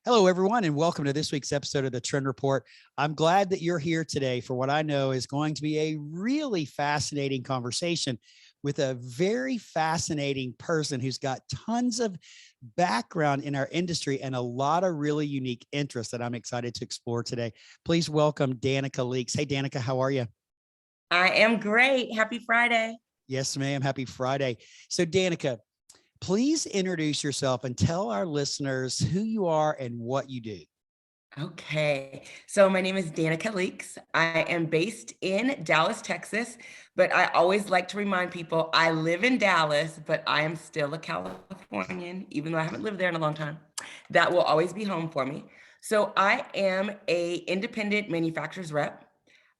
Hello, everyone, and welcome to this week's episode of the Trend Report. I'm glad that you're here today for what I know is going to be a really fascinating conversation with a very fascinating person who's got tons of background in our industry and a lot of really unique interests that I'm excited to explore today. Please welcome Danika Leeks. Hey, Danika, how are you? I am great. Happy Friday. Yes, ma'am. Happy Friday. So, Danika, please introduce yourself and tell our listeners who you are and what you do. Okay, so my name is Danika Leeks. I am based in Dallas, Texas, but I always like to remind people I live in Dallas, but I am still a Californian, even though I haven't lived there in a long time. That will always be home for me. So I am a independent manufacturer's rep.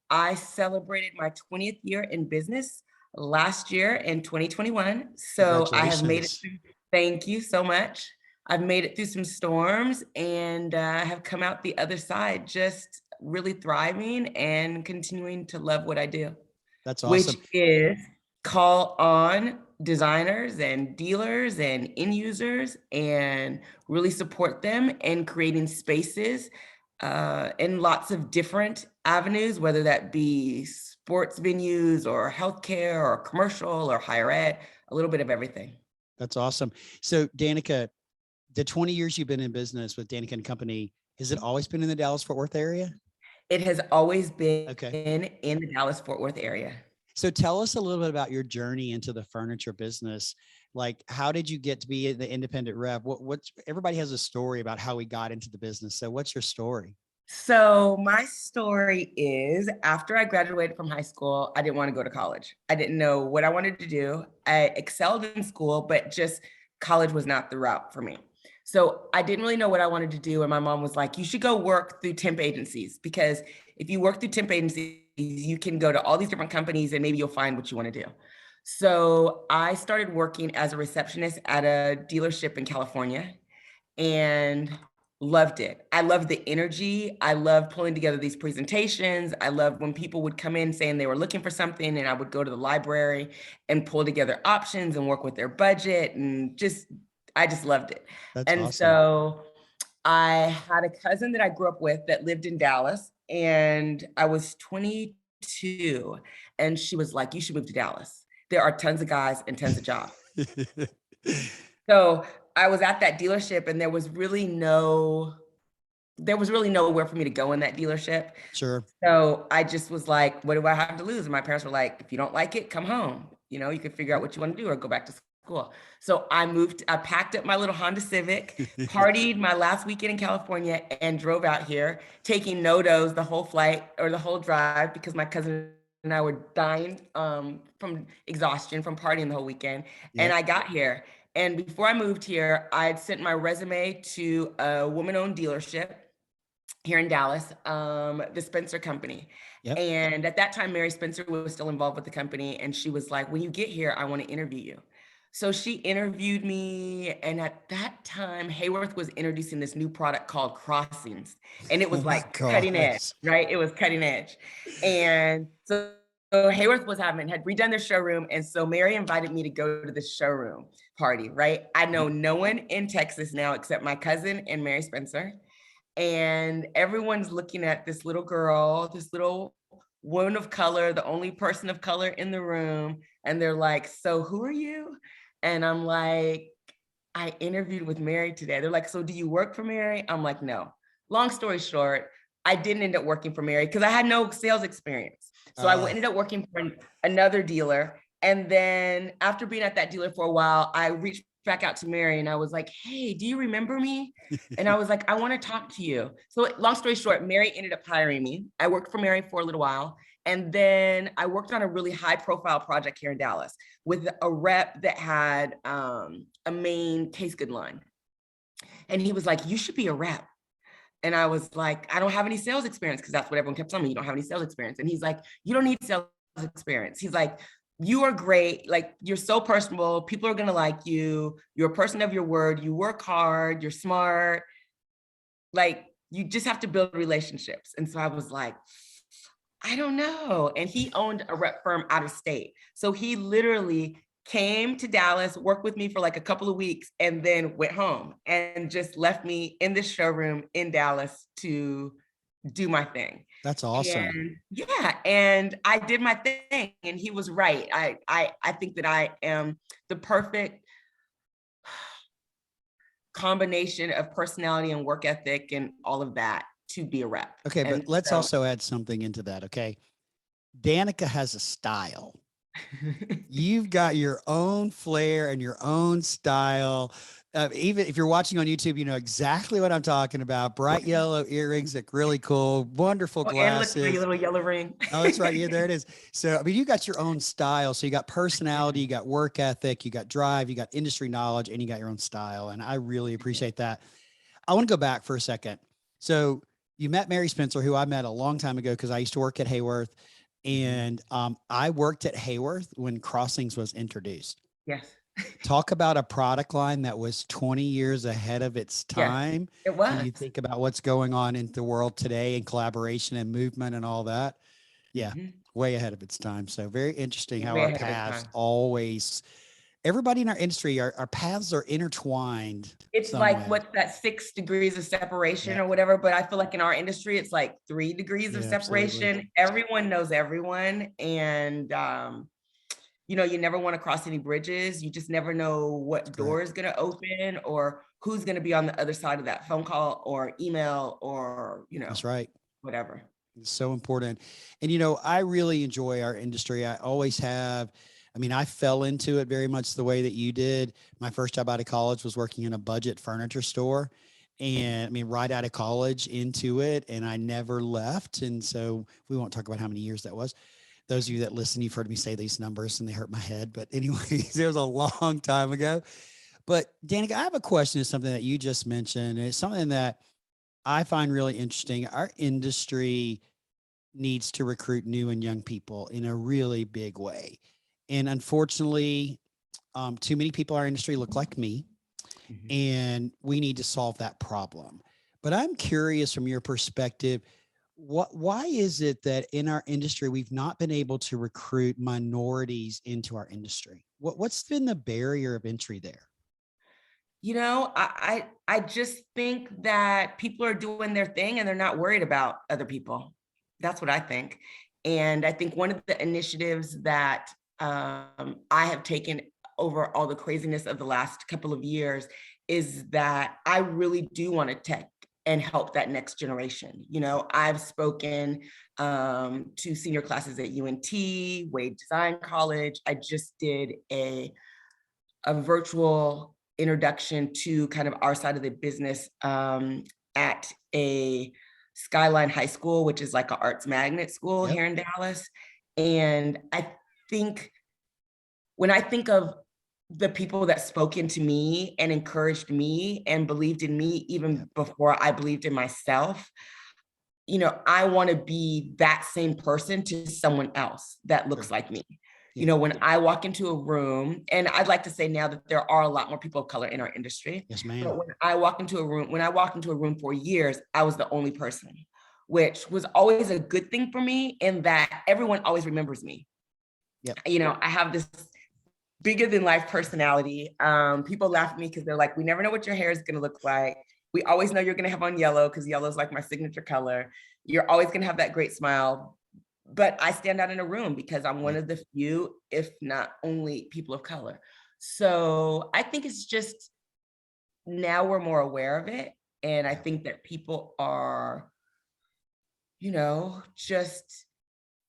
I celebrated my 20th year in business last year in 2021. So I have made it Congratulations. through. Thank you so much. I've made it through some storms and have come out the other side just really thriving and continuing to love what I do, That's which awesome. is call on designers and dealers and end users and really support them in creating spaces in lots of different avenues, whether that be sports venues or healthcare or commercial or higher ed, a little bit of everything. That's awesome. So, Danika, the 20 years you've been in business with Danika and Company, has it always been in the Dallas-Fort Worth area? It has always been Okay. in the Dallas-Fort Worth area. So tell us a little bit about your journey into the furniture business. Like, how did you get to be the independent rep? What's everybody has a story about how we got into the business. So what's your story? So my story is after I graduated from high school, I didn't want to go to college. I didn't know what I wanted to do. I excelled in school, but just college was not the route for me. So I didn't really know what I wanted to do. And my mom was like, you should go work through temp agencies, because if you work through temp agencies, you can go to all these different companies and maybe you'll find what you want to do. So I started working as a receptionist at a dealership in California and loved it. I loved the energy. I loved pulling together these presentations. I loved when people would come in saying they were looking for something, and I would go to the library and pull together options and work with their budget, and I just loved it. That's And awesome. so I had a cousin that I grew up with that lived in Dallas, and I was 22, and she was like, you should move to Dallas. There are tons of guys and tons of jobs. So I was at that dealership and there was really nowhere for me to go in that dealership. Sure. So I just was like, what do I have to lose? And my parents were like, if you don't like it, come home. You can figure out what you want to do or go back to school. So I packed up my little Honda Civic, partied my last weekend in California, and drove out here, taking no-dos the whole flight or the whole drive because my cousin and I were dying from exhaustion from partying the whole weekend. And Yep. I got here. And before I moved here, I had sent my resume to a woman-owned dealership here in Dallas, the Spencer Company. Yep. And at that time, Mary Spencer was still involved with the company. And she was like, when you get here, I want to interview you. So she interviewed me. And at that time, Hayworth was introducing this new product called Crossings. And it Oh was my like cutting edge, gosh. right? It was cutting edge. And so Hayworth had redone their showroom. And so Mary invited me to go to the showroom party, right? I know no one in Texas now except my cousin and Mary Spencer. And everyone's looking at this little girl, this little woman of color, the only person of color in the room. And they're like, so who are you? And I'm like, I interviewed with Mary today. They're like, so do you work for Mary? I'm like, no. Long story short, I didn't end up working for Mary because I had no sales experience. So I Uh, ended up working for another dealer. And then after being at that dealer for a while, I reached back out to Mary and I was like, hey, do you remember me? And I was like, I want to talk to you. So long story short, Mary ended up hiring me. I worked for Mary for a little while. And then I worked on a really high profile project here in Dallas with a rep that had a main case good line. And he was like, you should be a rep. And I was like, I don't have any sales experience, because that's what everyone kept telling me. You don't have any sales experience. And he's like, you don't need sales experience. He's like, you are great. Like, you're so personable. People are going to like you. You're a person of your word. You work hard. You're smart. Like, you just have to build relationships. And so I was like, I don't know. And he owned a rep firm out of state. So he literally came to Dallas, worked with me for like a couple of weeks, and then went home and just left me in this showroom in Dallas to do my thing. That's awesome. And yeah, and I did my thing, and he was right. I think that I am the perfect combination of personality and work ethic and all of that to be a rep. Okay, but And let's so, also add something into that. Okay. Danika has a style. You've got your own flair and your own style. Even if you're watching on YouTube, you know exactly what I'm talking about. Bright yellow earrings look really cool. Wonderful oh, and look at my glasses. little yellow ring. Oh, that's right. Yeah, there it is. So, I mean, you got your own style. So you got personality, you got work ethic, you got drive, you got industry knowledge, and you got your own style. And I really appreciate that. I want to go back for a second. So you met Mary Spencer, who I met a long time ago because I used to work at Hayworth. And I worked at Hayworth when Crossings was introduced. Yes. Talk about a product line that was 20 years ahead of its Yes, time. it When was. you think about what's going on in the world today and collaboration and movement and all that. Yeah, Mhm. way ahead of its time. So very interesting how Way our ahead of its paths time. always, everybody in our industry, our paths are intertwined It's some like, way. what's that, 6 degrees of separation Yeah, or whatever, but I feel like in our industry, it's like 3 degrees of yeah, absolutely. separation. Everyone knows everyone, and, you never wanna cross any bridges. You just never know That's what door correct. is gonna open or who's gonna be on the other side of that phone call or email or, That's right. whatever. It's so important. And, I really enjoy our industry. I always have. I mean, I fell into it very much the way that you did. My first job out of college was working in a budget furniture store. And I mean, right out of college into it, and I never left. And so we won't talk about how many years that was. Those of you that listen, you've heard me say these numbers and they hurt my head. But anyways, it was a long time ago. But Danica, I have a question. Is something that you just mentioned. And it's something that I find really interesting. Our industry needs to recruit new and young people in a really big way. And unfortunately, too many people in our industry look like me, Mhm. and we need to solve that problem. But I'm curious from your perspective, why is it that in our industry we've not been able to recruit minorities into our industry? What's been the barrier of entry there? I just think that people are doing their thing and they're not worried about other people. That's what I think. And I think one of the initiatives that I have taken over all the craziness of the last couple of years is that I really do want to tech and help that next generation. I've spoken to senior classes at UNT, Wade Design College. I just did a virtual introduction to kind of our side of the business at a Skyline High School, which is like an arts magnet school Yep. here in Dallas. And I think when I think of the people that spoke into me and encouraged me and believed in me Yep. even before I believed in myself, I want to be that same person to someone else that looks Sure. like me. Yeah. When I walk into a room, and I'd like to say now that there are a lot more people of color in our industry, Yes, but ma'am. when I walked into a room for years, I was the only person, which was always a good thing for me in that everyone always remembers me. Yep. I have this bigger than life personality. People laugh at me because they're like, we never know what your hair is going to look like. We always know you're going to have on yellow because yellow is like my signature color. You're always going to have that great smile. But I stand out in a room because I'm one Yep. of the few, if not only, people of color. So I think it's just now we're more aware of it. And I Yeah. think that people are, just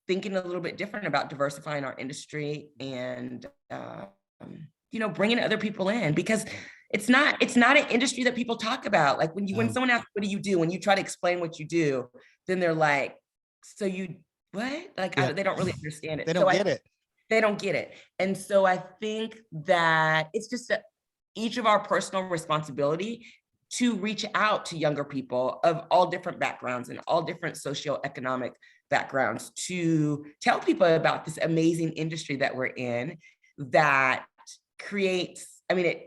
thinking a little bit different about diversifying our industry and bringing other people in because Yep. it's not an industry that people talk about. Like when No, someone asks, what do you do? When you try to explain what you do, then they're like, so you what? Like yep. they don't really understand They it. don't get it. They don't get it. And so I think that it's just each of our personal responsibility to reach out to younger people of all different backgrounds and all different socioeconomic backgrounds to tell people about this amazing industry that we're in that creates, I mean,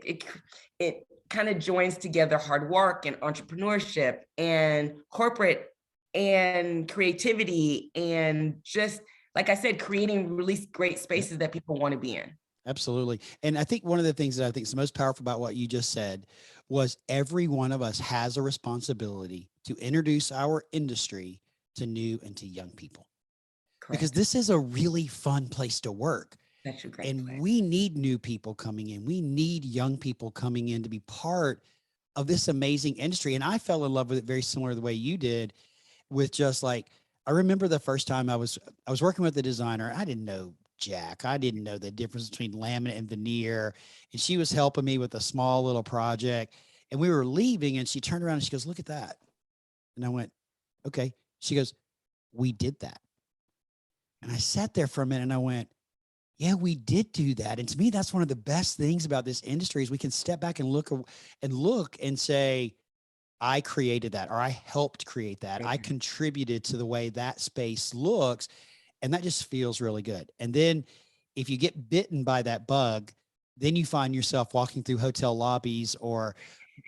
it kind of joins together hard work and entrepreneurship and corporate and creativity and just like I said, creating really great Yep. spaces that people want to be in. Absolutely. And I think one of the things that I think is the most powerful about what you just said was every one of us has a responsibility to introduce our industry to new and to young people, because Correct. this is a really fun place to work. That's a great And place. we need new people coming in. We need young people coming in to be part of this amazing industry. And I fell in love with it very similar to the way you did, with just like, I remember the first time I was working with the designer. I didn't know Jack. I didn't know the difference between laminate and veneer. And she was helping me with a small little project. And we were leaving and she turned around and she goes, "Look at that." And I went, "Okay." She goes, "We did that." And I sat there for a minute and I went, "Yeah, we did do that." And to me, that's one of the best things about this industry is we can step back and look and say, I created that, or I helped create that. I Mhm. contributed to the way that space looks. And that just feels really good. And then if you get bitten by that bug, then you find yourself walking through hotel lobbies or,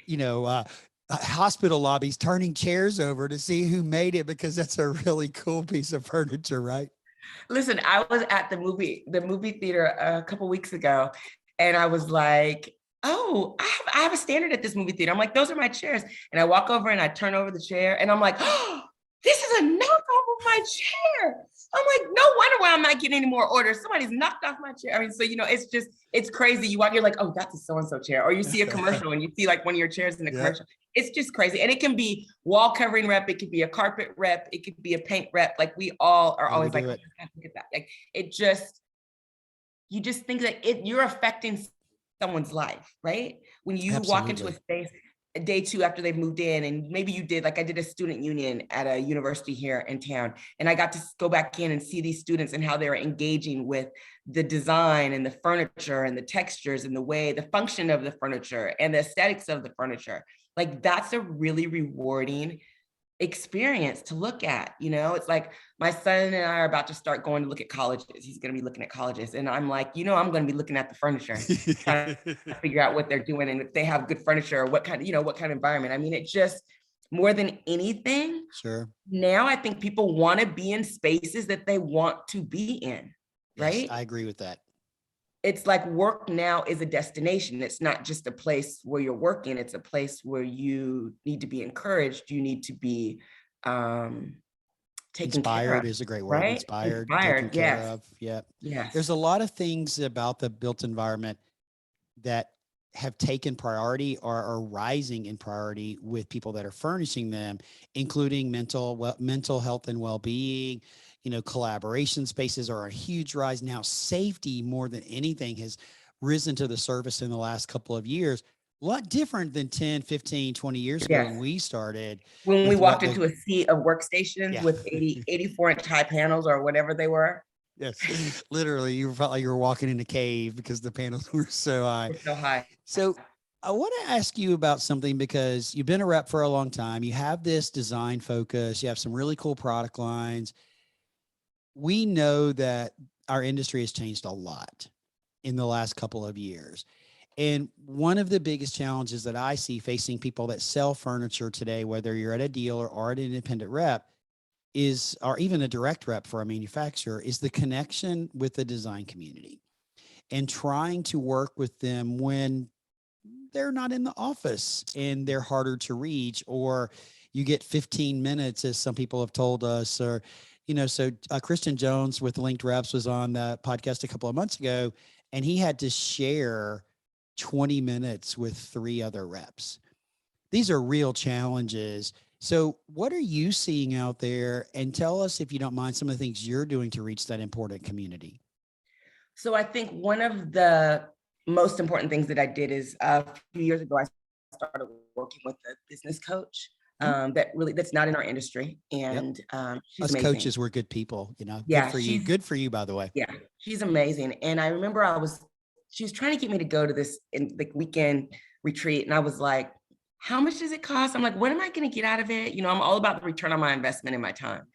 you know, hospital lobbies, turning chairs over to see who made it, because that's a really cool piece of furniture, right? Listen, I was at the movie theater a couple weeks ago, and I was like, "Oh, I have a standard at this movie theater." I'm like, "Those are my chairs." And I walk over and I turn over the chair, and I'm like, "Oh, this is a knockoff of my chair." I'm like, "No wonder why I'm not getting any more orders. Somebody's knocked off my chair." I mean, so it's crazy. You walk, you're like, "Oh, that's a so and so chair," or you see a commercial and you see like one of your chairs in a Yep. commercial. It's just crazy. And it can be wall covering rep, it could be a carpet rep, it could be a paint rep. Like we all are Got to always like, do "Oh it. my God, look at that." Like it just, you just think that you're affecting someone's life, right? When you walk into a Absolutely. space a day two after they've moved in, and maybe you did, like I did a student union at a university here in town, and I got to go back in and see these students and how they were engaging with the design and the furniture and the textures and the way, the function of the furniture and the aesthetics of the furniture. Like that's a really rewarding experience to look at. It's like my son and I are about to start going to look at colleges. He's going to be looking at colleges, and I'm like, I'm going to be looking at the furniture, trying to figure out what they're doing and if they have good furniture or what kind of environment. I mean, it just, more than anything, Sure. now I think people want to be in spaces that they want to be in, Yes, right? I agree with that. It's like work now is a destination. It's not just a place where you're working. It's a place where you need to be encouraged. You need to be um, taken care Inspired of, is a great word. right? Inspired, taken Inspired. care Yes. of. Yeah. There's Yes. a lot of things about the built environment that have taken priority or are rising in priority with people that are furnishing them, including mental health and well-being. Collaboration spaces are a huge rise now. Safety, more than anything, has risen to the surface in the last couple of years. A lot different than 10, 15, 20 years ago when Yes. we started When we with walked what the into a sea of workstations yeah. with 84-inch high panels or whatever they were, Yes. Literally, you felt like you were walking in a cave because the panels were so high. it's so high. So I want to ask you about something, because you've been a rep for a long time. You have this design focus. You have some really cool product lines. We know that our industry has changed a lot in the last couple of years. And one of the biggest challenges that I see facing people that sell furniture today, whether you're at a dealer or an independent rep, is, or even a direct rep for a manufacturer, is the connection with the design community and trying to work with them when they're not in the office and they're harder to reach, or you get 15 minutes, as some people have told us, or, so Christian Jones with Linked Reps was on the podcast a couple of months ago, and he had to share 20 minutes with 3 other reps. These are real challenges. So what are you seeing out there? And tell us, if you don't mind, some of the things you're doing to reach that important community. So I think one of the most important things that I did is a few years ago, I started working with a business coach Mhm. that's not in our industry. Yep. And she's Us amazing. coaches were good people, good Yeah, for you. Good for you, by the way. yeah, she's amazing. And I remember she was trying to get me to go to this weekend retreat. And I was like, how much does it cost? I'm like, what am I going to get out of it? I'm all about the return on my investment and my time.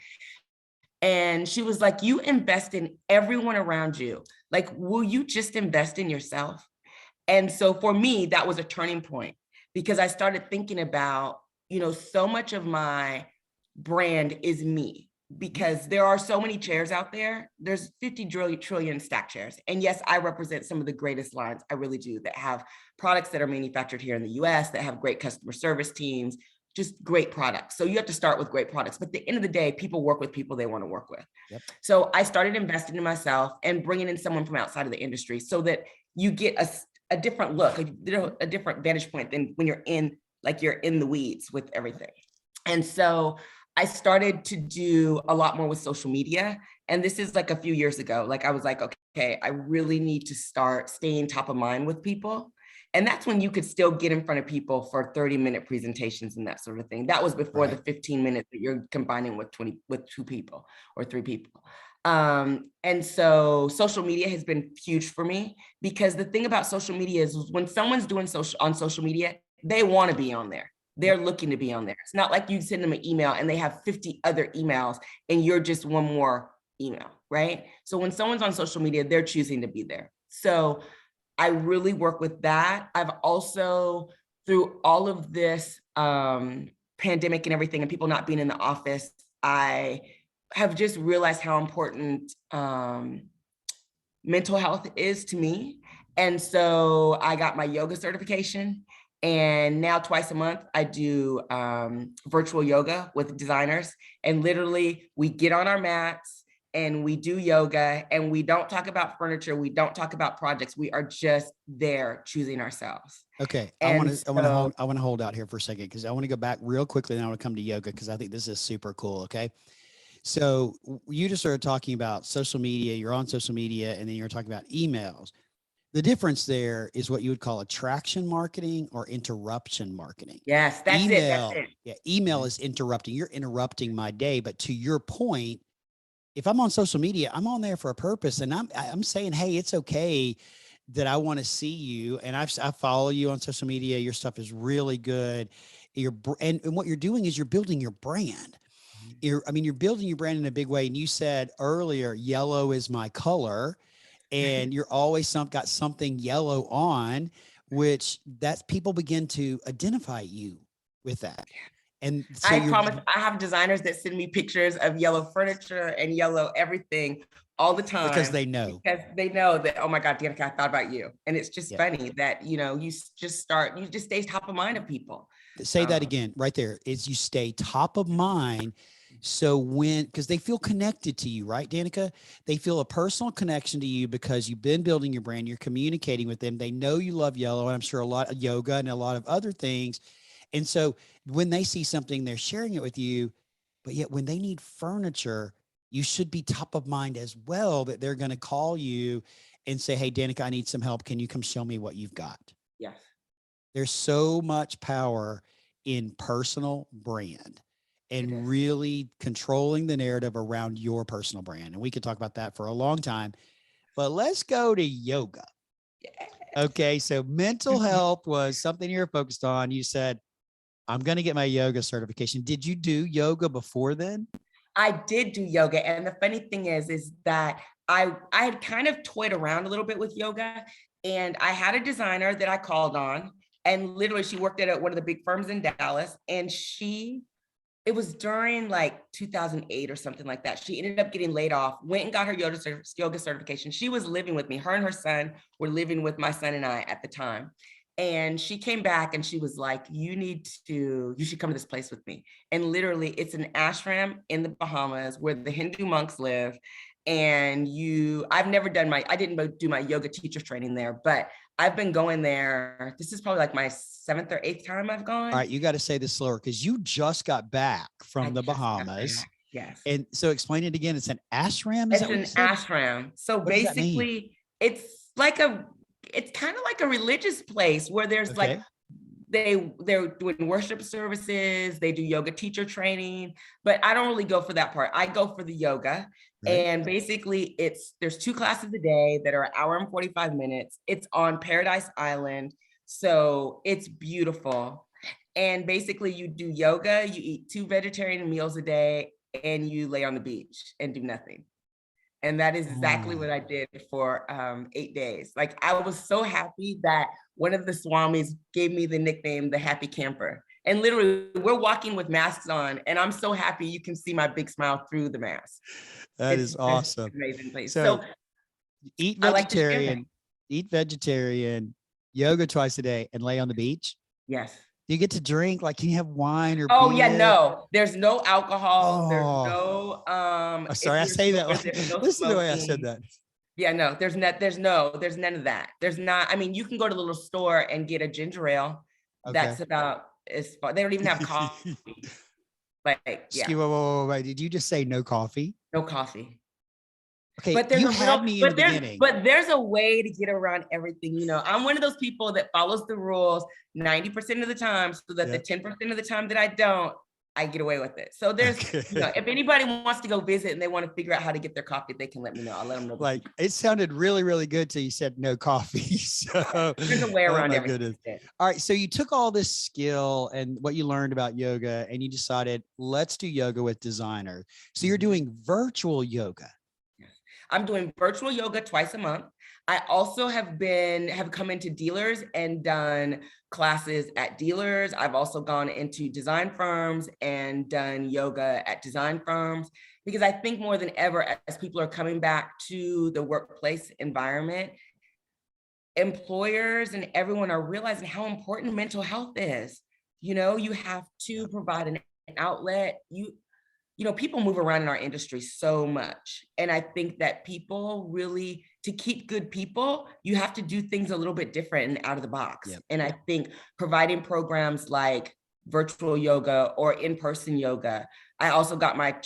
And she was like, you invest in everyone around you. Like, will you just invest in yourself? And so for me, that was a turning point, because I started thinking about, so much of my brand is me. because there are so many chairs out there. There's 50 trillion stack chairs. And yes, I represent some of the greatest lines. I really do, that have products that are manufactured here in the US, that have great customer service teams, just great products. So you have to start with great products. But at the end of the day, people work with people they want to work with. Yep. So I started investing in myself and bringing in someone from outside of the industry so that you get a different look, a different vantage point than when you're in the weeds with everything. And so I started to do a lot more with social media. And this is like a few years ago. Like I was like, okay, I really need to start staying top of mind with people. And that's when you could still get in front of people for 30-minute presentations and that sort of thing. That was before the 15 minutes that you're combining with 2 people or 3 people. And so social media has been huge for me, because the thing about social media is when someone's doing on social media, they want to be on there. They're looking to be on there. It's not like you send them an email and they have 50 other emails and you're just one more email, right? So when someone's on social media, they're choosing to be there. So I really work with that. I've also, through all of this pandemic and everything and people not being in the office, I have just realized how important mental health is to me. And so I got my yoga certification. And now twice a month, I do virtual yoga with designers. And literally, we get on our mats and we do yoga, and we don't talk about furniture. We don't talk about projects. We are just there choosing ourselves. Okay. I want to hold out here for a second, because I want to go back real quickly, and I want to come to yoga, because I think this is super cool. Okay. So you just started talking about social media. You're on social media, and then you're talking about emails. The difference there is what you would call attraction marketing or interruption marketing. Yes, that's email, it. Yeah, email is interrupting. You're interrupting my day. But to your point, if I'm on social media, I'm on there for a purpose, and I'm saying, hey, it's okay that I want to see you, and I follow you on social media. Your stuff is really good. And what you're doing is you're building your brand. You're building your brand in a big way. And you said earlier, yellow is my color. And you're always got something yellow on, which that's people begin to identify you with that. And so I promise, I have designers that send me pictures of yellow furniture and yellow everything all the time, because they know that, oh my God, Danika, I thought about you. And it's just funny that, you just stay top of mind of people. Say that again right there, is you stay top of mind. So because they feel connected to you, right, Danika? They feel a personal connection to you because you've been building your brand. You're communicating with them. They know you love yellow, and I'm sure a lot of yoga and a lot of other things. And so when they see something, they're sharing it with you. But yet when they need furniture, you should be top of mind as well, that they're going to call you and say, hey, Danika, I need some help. Can you come show me what you've got? Yes. There's so much power in personal brand and really controlling the narrative around your personal brand. And we could talk about that for a long time, but let's go to yoga. Okay. So mental health was something you're focused on. You said, I'm going to get my yoga certification. Did you do yoga before then? I did do yoga. And the funny thing is that I had kind of toyed around a little bit with yoga, and I had a designer that I called on, and literally she worked at one of the big firms in Dallas, and it was during like 2008 or something like that. She ended up getting laid off, went and got her yoga certification. She was living with me. Her and her son were living with my son and I at the time. And she came back and she was like, you should come to this place with me. And literally it's an ashram in the Bahamas where the Hindu monks live. And I didn't do my yoga teacher training there, but I've been going there. This is probably like my 7th or 8th time I've gone. All right. You got to say this slower, because you just got back from the Bahamas. Yes. And so explain it again. It's an ashram? It's an ashram. So basically it's kind of like a religious place where there's like, they're doing worship services, they do yoga teacher training, but I don't really go for that part. I go for the yoga. Right. And basically there's 2 classes a day that are an hour and 45 minutes. It's on Paradise Island. So it's beautiful. And basically you do yoga, you eat 2 vegetarian meals a day, and you lay on the beach and do nothing. And that is exactly what I did for 8 days. Like, I was so happy that one of the swamis gave me the nickname, the Happy Camper. And literally we're walking with masks on, and I'm so happy you can see my big smile through the mask. That is It's awesome. an amazing place. So So eat I like to share that. vegetarian, yoga twice a day, and lay on the beach. Yes. Do you get to drink? Like, can you have wine or Oh yeah, beer? no. There's no alcohol. There's Oh, no I'm if sorry. I you're say that. sober, Like, there's no listen to the way I said smoking. that. Yeah, no, there's none of that. There's not, I mean, you can go to the little store and get a ginger ale. Okay. That's about as far. They don't even have coffee. Like, yeah, Excuse me. Wait. Did you just say no coffee? no coffee. Okay. But there's You a little, had me in the beginning. but there's a way to get around everything. You know, I'm one of those people that follows the rules 90% of the time, so that the 10% of the time that I don't, I get away with it. So there's, Okay. you know, if anybody wants to go visit and they want to figure out how to get their coffee, they can let me know. I'll let them know. Like, it sounded really, really good till you said no coffee. So There's a way oh around my everything. goodness. All right. So you took all this skill and what you learned about yoga, and you decided, let's do yoga with designer. So you're doing virtual yoga. I'm doing virtual yoga twice a month. I also have come into dealers and done classes at dealers. I've also gone into design firms and done yoga at design firms, because I think more than ever, as people are coming back to the workplace environment, employers and everyone are realizing how important mental health is. You know, you have to provide an outlet. You know, people move around in our industry so much. And I think that people really, to keep good people, you have to do things a little bit different and out of the box. Yep. And I think providing programs like virtual yoga or in-person yoga. I also got my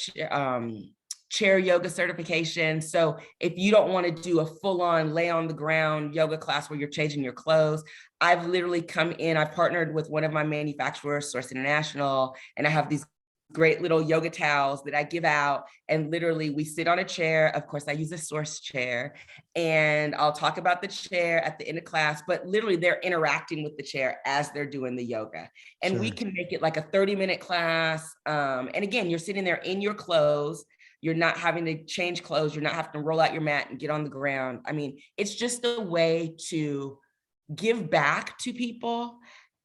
chair yoga certification. So if you don't want to do a full-on lay on the ground yoga class where you're changing your clothes, I've literally come in, I've partnered with one of my manufacturers, Source International, and I have these great little yoga towels that I give out. And literally we sit on a chair. Of course, I use a Source chair, and I'll talk about the chair at the end of class, but literally they're interacting with the chair as they're doing the yoga. And we can make it like a 30-minute class. And again, you're sitting there in your clothes. You're not having to change clothes. You're not having to roll out your mat and get on the ground. I mean, it's just a way to give back to people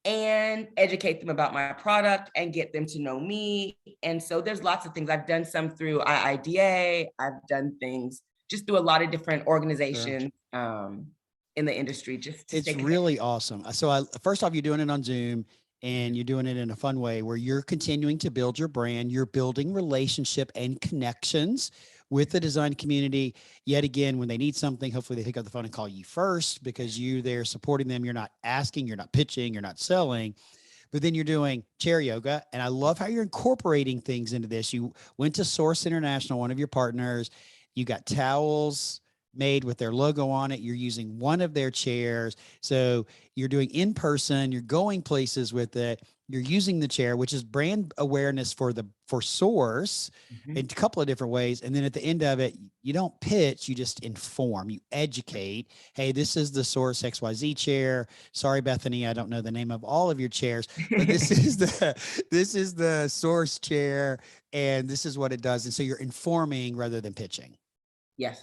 and educate them about my product and get them to know me. And so there's lots of things. I've done some through IIDA. I've done things just through a lot of different organizations in the industry. Just to it's really awesome. So first off, you're doing it on Zoom, and you're doing it in a fun way where you're continuing to build your brand. You're building relationship and connections with the design community. Yet again, when they need something, hopefully they pick up the phone and call you first, because you're there supporting them. You're not asking, you're not pitching, you're not selling. But then you're doing chair yoga. And I love how you're incorporating things into this. You went to Source International, one of your partners. You got towels made with their logo on it. You're using one of their chairs. So you're doing in person, you're going places with it. You're using the chair, which is brand awareness for Source in a couple of different ways. And then at the end of it, you don't pitch, you just inform, you educate. Hey, this is the Source XYZ chair. Sorry, Bethany, I don't know the name of all of your chairs, but this is the Source chair, and this is what it does. And so you're informing rather than pitching. Yes.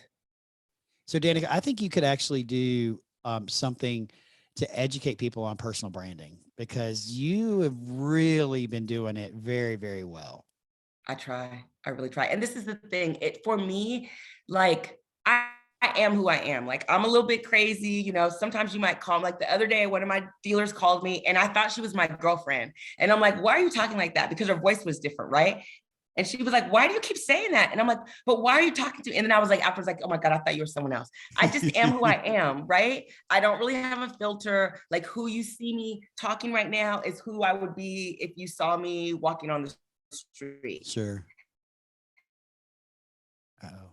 So Danika, I think you could actually do something to educate people on personal branding, because you have really been doing it very, very well. I really try. And this is the thing, for me, like I am who I am. Like I'm a little bit crazy, you know, sometimes you might call me. Like the other day, one of my dealers called me and I thought she was my girlfriend. And I'm like, why are you talking like that? Because her voice was different, right? And she was like, why do you keep saying that? And I'm like, but why are you talking to? And then I was like, afterwards, like, oh my God, I thought you were someone else. I just am who I am, right? I don't really have a filter. Like who you see me talking right now is who I would be if you saw me walking on the street. Sure. Uh-oh.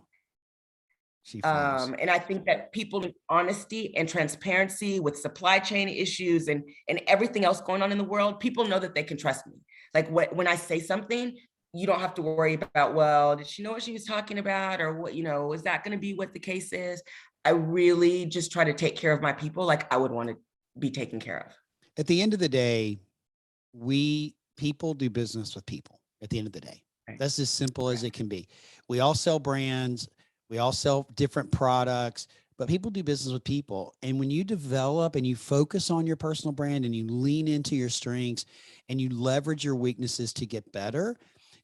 And I think that people need honesty and transparency with supply chain issues and everything else going on in the world. People know that they can trust me. Like when I say something, you don't have to worry about, well, did she know what she was talking about? Or what, you know, is that going to be what the case is? I really just try to take care of my people like I would want to be taken care of. At the end of the day, people do business with people at the end of the day. Right. That's as simple as it can be. We all sell brands. We all sell different products, but people do business with people. And when you develop and you focus on your personal brand and you lean into your strengths and you leverage your weaknesses to get better,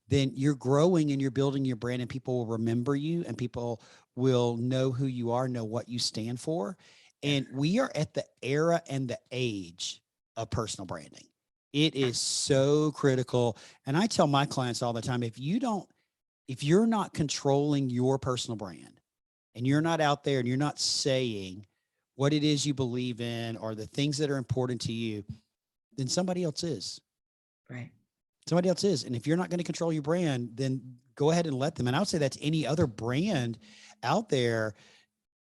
then you're growing and you're building your brand, and people will remember you and people will know who you are, know what you stand for. And we are at the era and the age of personal branding. It is so critical. And I tell my clients all the time, if you're not controlling your personal brand and you're not out there and you're not saying what it is you believe in or the things that are important to you, then somebody else is. Right. Somebody else is. And if you're not going to control your brand, then go ahead and let them. And I would say that's any other brand out there.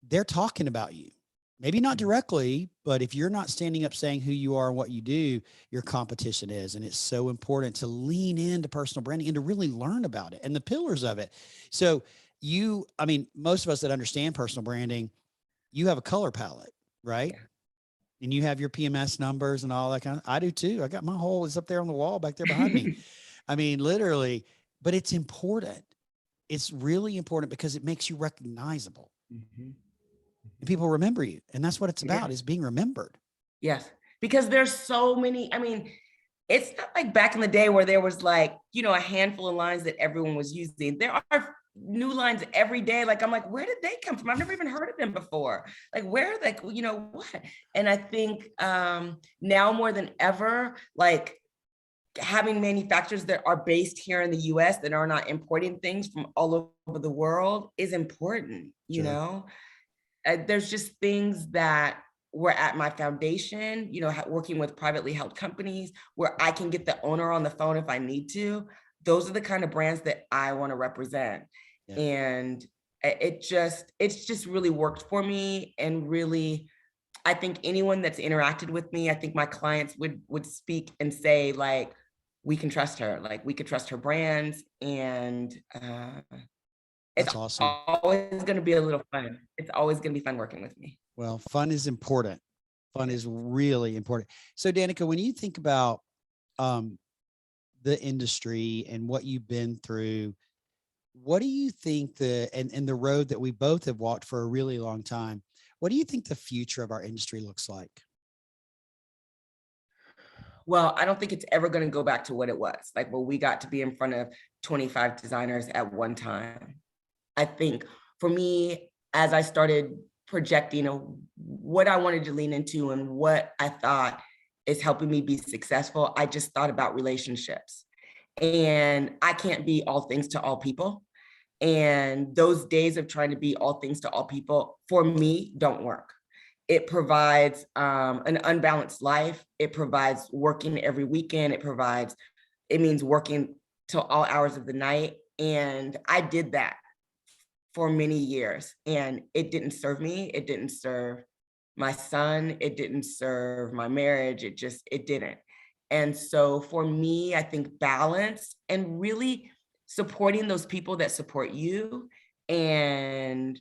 They're talking about you. Maybe not directly, but if you're not standing up saying who you are and what you do, your competition is. And it's so important to lean into personal branding and to really learn about it and the pillars of it. So most of us that understand personal branding, you have a color palette, right? Yeah. And you have your PMS numbers and all that kind of, I do too. I got my whole, it's up there on the wall back there behind me. I mean, literally, but it's important. It's really important because it makes you recognizable. Mm-hmm. And people remember you. And that's what it's about, is being remembered. Yes. Because there's so many, it's not like back in the day where there was like, a handful of lines that everyone was using. There are new lines every day. Like, I'm like, where did they come from? I've never even heard of them before. Like, where are they, what? And I think now more than ever, like having manufacturers that are based here in the US that are not importing things from all over the world is important, Sure. There's just things that were at my foundation, working with privately held companies where I can get the owner on the phone if I need to. Those are the kind of brands that I want to represent. Yeah. And it's just really worked for me. And really, I think anyone that's interacted with me, I think my clients would speak and say, like, we can trust her, like we could trust her brands. And it's That's awesome. always going to be a little fun. It's always going to be fun working with me. Well, fun is important. Fun is really important. So Danika, when you think about the industry and what you've been through, what do you think and the road that we both have walked for a really long time, what do you think the future of our industry looks like? Well, I don't think it's ever going to go back to what it was, like where we got to be in front of 25 designers at one time. I think for me, as I started projecting what I wanted to lean into and what I thought is helping me be successful, I just thought about relationships. And I can't be all things to all people. And those days of trying to be all things to all people, for me, don't work. It provides an unbalanced life. It provides working every weekend. It means working till all hours of the night. And I did that for many years, and it didn't serve me. It didn't serve my son. It didn't serve my marriage. It didn't. And so for me, I think balance and really supporting those people that support you, and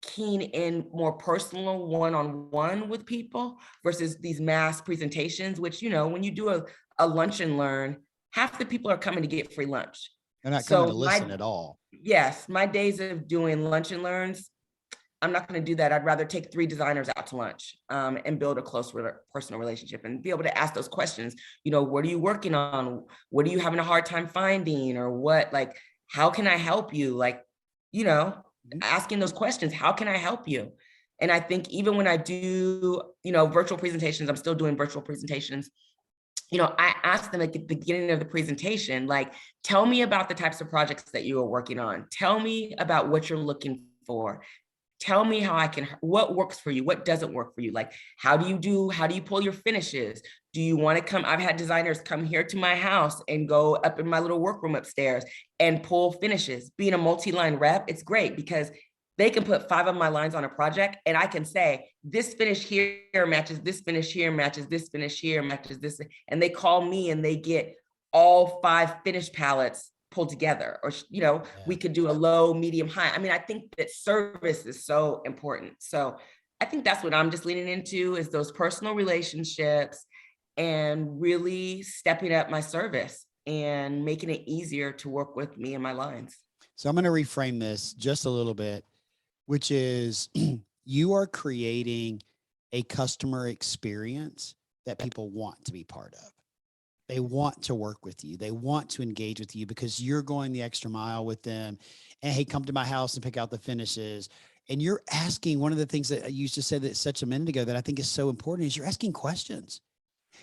keen in more personal one-on-one with people versus these mass presentations, which, when you do a lunch and learn, half the people are coming to get free lunch. They're not coming So to listen at all. yes, my days of doing lunch and learns, I'm not going to do that. I'd rather take 3 designers out to lunch and build a close personal relationship and be able to ask those questions. What are you working on? What are you having a hard time finding? Or what, like, how can I help you? Like, asking those questions, how can I help you? And I think even when I do, virtual presentations, I'm still doing virtual presentations. I asked them at the beginning of the presentation, like, tell me about the types of projects that you are working on. Tell me about what you're looking for. Tell me what works for you, what doesn't work for you. Like, how do you pull your finishes? Do you want to come? I've had designers come here to my house and go up in my little workroom upstairs and pull finishes. Being a multi-line rep, it's great because they can put 5 of my lines on a project and I can say, this finish here matches this finish here, matches this finish here, matches this. And they call me and they get all 5 finish palettes pulled together. Or, we could do a low, medium, high. I think that service is so important. So I think that's what I'm just leaning into, is those personal relationships and really stepping up my service and making it easier to work with me and my lines. So I'm going to reframe this just a little bit, which is you are creating a customer experience that people want to be part of. They want to work with you. They want to engage with you because you're going the extra mile with them. And hey, come to my house and pick out the finishes. And you're asking, one of the things that you just said that such a minute ago that I think is so important is you're asking questions.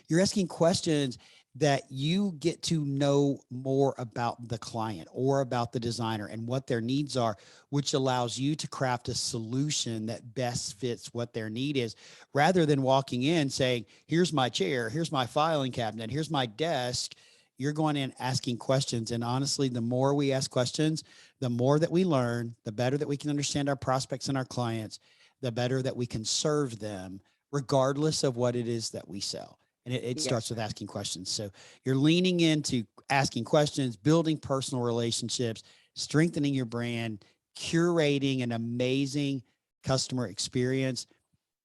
You're asking questions that you get to know more about the client or about the designer and what their needs are, which allows you to craft a solution that best fits what their need is, rather than walking in saying, here's my chair, here's my filing cabinet, here's my desk. You're going in asking questions. And honestly, the more we ask questions, the more that we learn, the better that we can understand our prospects and our clients, the better that we can serve them, regardless of what it is that we sell. And it starts with asking questions. So you're leaning into asking questions, building personal relationships, strengthening your brand, curating an amazing customer experience.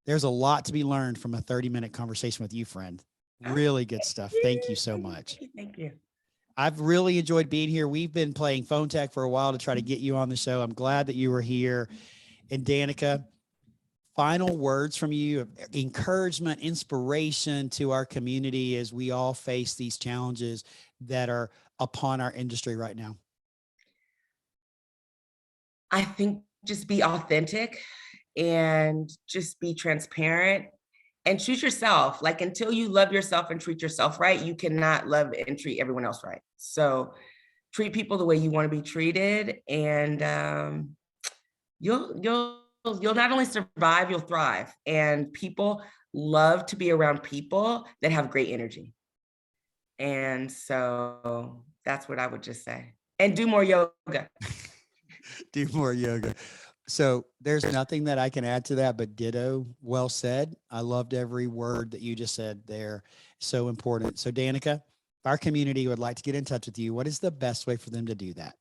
There's a lot to be learned from a 30-minute conversation with you, friend. Really good stuff. Thank you so much. Thank you. I've really enjoyed being here. We've been playing phone tag for a while to try to get you on the show. I'm glad that you were here. And Danika, final words from you, encouragement, inspiration to our community as we all face these challenges that are upon our industry right now. I think just be authentic and just be transparent and choose yourself. Like, until you love yourself and treat yourself right, you cannot love and treat everyone else right. So treat people the way you want to be treated, and you'll not only survive, you'll thrive. And people love to be around people that have great energy. And so that's what I would just say. And do more yoga. Do more yoga. So there's nothing that I can add to that, but ditto. Well said. I loved every word that you just said there. So important. So Danika, if our community would like to get in touch with you, what is the best way for them to do that?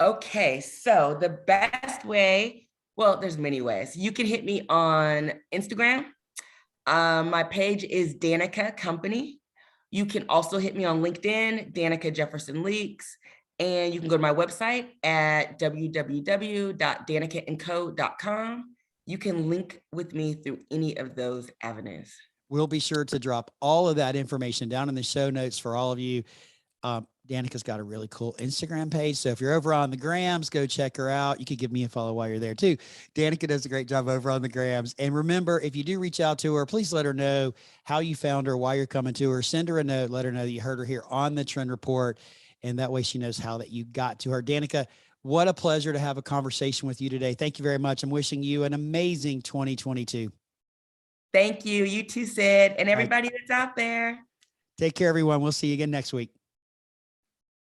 Okay, so the best way, well, there's many ways. You can hit me on Instagram. My page is Danika Company. You can also hit me on LinkedIn, Danika Jefferson Leeks. And you can go to my website at www.danikaandco.com. You can link with me through any of those avenues. We'll be sure to drop all of that information down in the show notes for all of you. Danika's got a really cool Instagram page. So if you're over on the grams, go check her out. You could give me a follow while you're there too. Danika does a great job over on the grams. And remember, if you do reach out to her, please let her know how you found her, why you're coming to her. Send her a note, let her know that you heard her here on the Trend Report. And that way she knows how that you got to her. Danika, what a pleasure to have a conversation with you today. Thank you very much. I'm wishing you an amazing 2022. Thank you. You too, Sid, and everybody that's out there. Take care, everyone. We'll see you again next week.